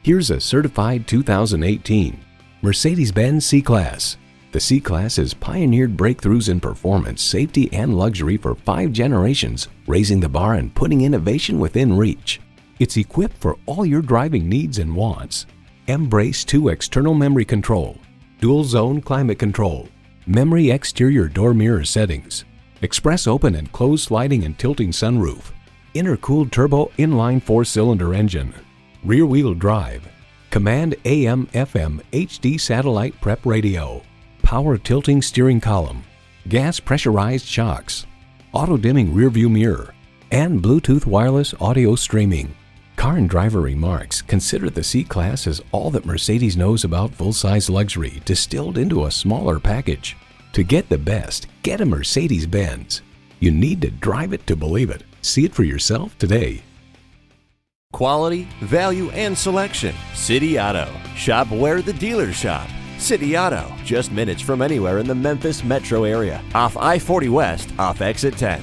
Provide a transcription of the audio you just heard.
Here's a certified 2018 Mercedes-Benz C-Class. The C-Class has pioneered breakthroughs in performance, safety, and luxury for 5 generations, raising the bar and putting innovation within reach. It's equipped for all your driving needs and wants. Embrace 2 external memory control, dual zone climate control, memory exterior door mirror settings, express open and closed sliding and tilting sunroof, intercooled turbo inline 4-cylinder engine, rear-wheel drive, command AM/FM HD satellite prep radio, power tilting steering column, gas pressurized shocks, auto-dimming rear-view mirror, and Bluetooth wireless audio streaming. Car and Driver remarks, consider the C-Class as all that Mercedes knows about full-size luxury distilled into a smaller package. To get the best, get a Mercedes-Benz. You need to drive it to believe it. See it for yourself today. Quality, value, and selection. City Auto. Shop where the dealers shop. City Auto. Just minutes from anywhere in the Memphis metro area. Off I-40 West, off exit 10.